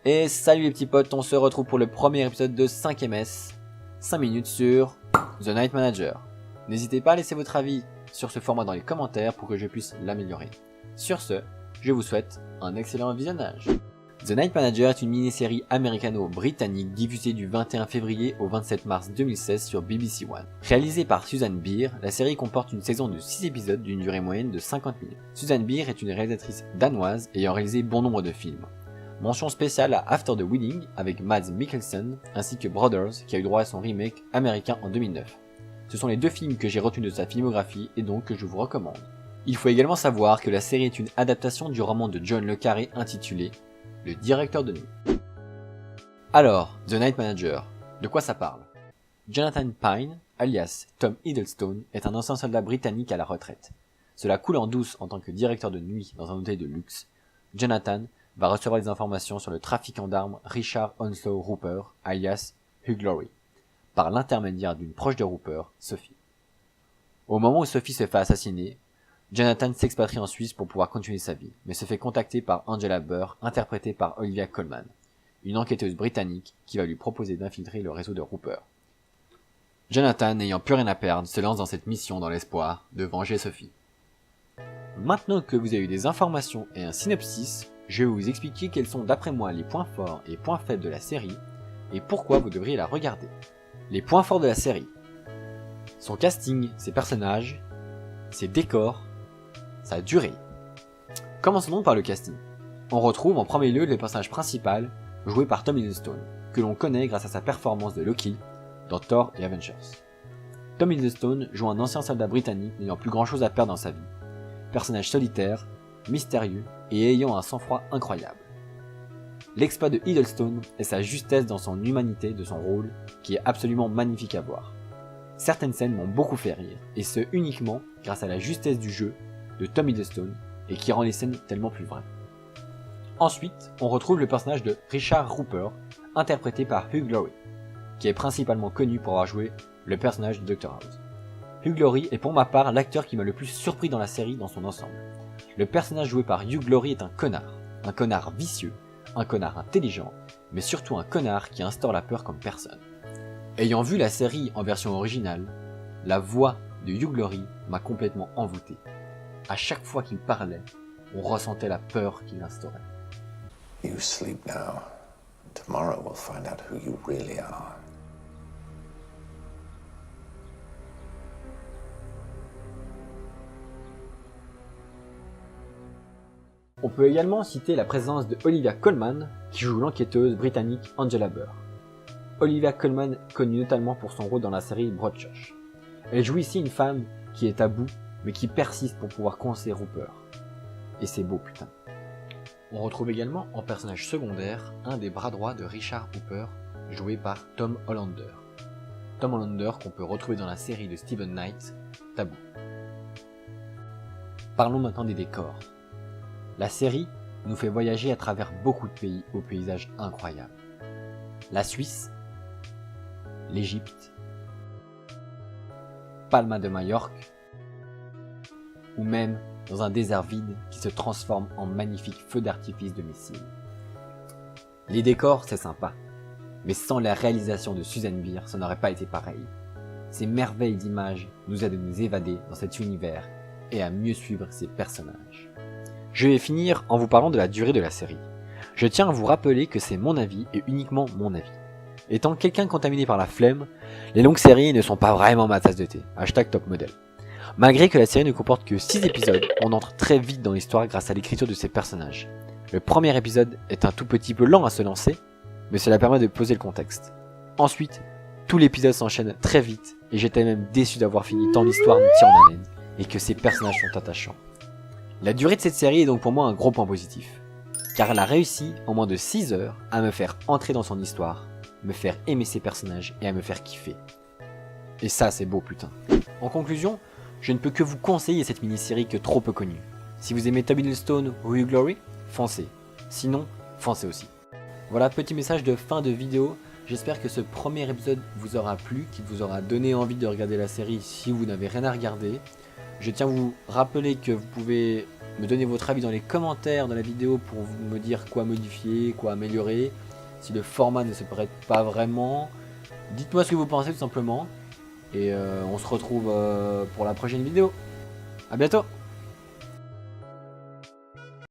Et salut les petits potes, on se retrouve pour le premier épisode de 5MS, 5 minutes sur The Night Manager. N'hésitez pas à laisser votre avis sur ce format dans les commentaires pour que je puisse l'améliorer. Sur ce, je vous souhaite un excellent visionnage. The Night Manager est une mini-série américano-britannique diffusée du 21 février au 27 mars 2016 sur BBC One. Réalisée par Susanne Bier, la série comporte une saison de 6 épisodes d'une durée moyenne de 50 minutes. Susanne Bier est une réalisatrice danoise ayant réalisé bon nombre de films. Mention spéciale à After the Wedding avec Mads Mikkelsen ainsi que Brothers qui a eu droit à son remake américain en 2009. Ce sont les deux films que j'ai retenus de sa filmographie et donc que je vous recommande. Il faut également savoir que la série est une adaptation du roman de John le Carré intitulé Le directeur de nuit. Alors, The Night Manager, de quoi ça parle? Jonathan Pine, alias Tom Hiddleston, est un ancien soldat britannique à la retraite. Cela coule en douce en tant que directeur de nuit dans un hôtel de luxe. Jonathan va recevoir des informations sur le trafiquant d'armes Richard Onslow Roper, alias Hugh Laurie, par l'intermédiaire d'une proche de Roper, Sophie. Au moment où Sophie se fait assassiner, Jonathan s'expatrie en Suisse pour pouvoir continuer sa vie, mais se fait contacter par Angela Burr, interprétée par Olivia Colman, une enquêteuse britannique qui va lui proposer d'infiltrer le réseau de Roper. Jonathan, n'ayant plus rien à perdre, se lance dans cette mission dans l'espoir de venger Sophie. Maintenant que vous avez eu des informations et un synopsis, je vais vous expliquer quels sont d'après moi les points forts et points faibles de la série, et pourquoi vous devriez la regarder. Les points forts de la série. Son casting, ses personnages, ses décors, sa durée. Commençons donc par le casting. On retrouve en premier lieu le personnage principal, joué par Tom Hiddleston, que l'on connaît grâce à sa performance de Loki dans Thor et Avengers. Tom Hiddleston joue un ancien soldat britannique n'ayant plus grand chose à perdre dans sa vie. Personnage solitaire, mystérieux et ayant un sang-froid incroyable. L'exploit de Hiddleston est sa justesse dans son humanité de son rôle, qui est absolument magnifique à voir. Certaines scènes m'ont beaucoup fait rire, et ce uniquement grâce à la justesse du jeu de Tom Hiddleston, et qui rend les scènes tellement plus vraies. Ensuite, on retrouve le personnage de Richard Roper, interprété par Hugh Laurie, qui est principalement connu pour avoir joué le personnage de Dr House. Hugh Laurie est pour ma part l'acteur qui m'a le plus surpris dans la série dans son ensemble. Le personnage joué par Hugh Laurie est un connard vicieux, un connard intelligent, mais surtout un connard qui instaure la peur comme personne. Ayant vu la série en version originale, la voix de Hugh Laurie m'a complètement envoûté. À chaque fois qu'il parlait, on ressentait la peur qu'il instaurait. You sleep now. Tomorrow we'll find out who you really are. On peut également citer la présence de Olivia Colman, qui joue l'enquêteuse britannique Angela Burr. Olivia Colman, connue notamment pour son rôle dans la série Broadchurch. Elle joue ici une femme qui est à bout, mais qui persiste pour pouvoir coincer Roper. Et c'est beau, putain. On retrouve également en personnage secondaire un des bras droits de Richard Roper, joué par Tom Hollander. Tom Hollander qu'on peut retrouver dans la série de Steven Knight, Taboo. Parlons maintenant des décors. La série nous fait voyager à travers beaucoup de pays aux paysages incroyables. La Suisse, l'Égypte, Palma de Majorque, ou même dans un désert vide qui se transforme en magnifique feu d'artifice de missiles. Les décors, c'est sympa, mais sans la réalisation de Susanne Bier, ça n'aurait pas été pareil. Ces merveilles d'images nous aident à nous évader dans cet univers et à mieux suivre ses personnages. Je vais finir en vous parlant de la durée de la série. Je tiens à vous rappeler que c'est mon avis et uniquement mon avis. Étant quelqu'un contaminé par la flemme, les longues séries ne sont pas vraiment ma tasse de thé. #topmodel. Malgré que la série ne comporte que 6 épisodes, on entre très vite dans l'histoire grâce à l'écriture de ses personnages. Le premier épisode est un tout petit peu lent à se lancer, mais cela permet de poser le contexte. Ensuite, tout l'épisode s'enchaîne très vite, et j'étais même déçu d'avoir fini tant l'histoire nous tient en haleine, et que ses personnages sont attachants. La durée de cette série est donc pour moi un gros point positif, car elle a réussi en moins de 6 heures à me faire entrer dans son histoire, me faire aimer ses personnages et à me faire kiffer. Et ça c'est beau putain. En conclusion, je ne peux que vous conseiller cette mini-série que trop peu connue. Si vous aimez Tom Hiddleston ou Hugh Laurie, foncez. Sinon, foncez aussi. Voilà, petit message de fin de vidéo. J'espère que ce premier épisode vous aura plu, qu'il vous aura donné envie de regarder la série si vous n'avez rien à regarder. Je tiens à vous rappeler que vous pouvez me donner votre avis dans les commentaires de la vidéo pour me dire quoi modifier, quoi améliorer. Si le format ne se prête pas vraiment, dites-moi ce que vous pensez tout simplement. Et on se retrouve pour la prochaine vidéo. A bientôt!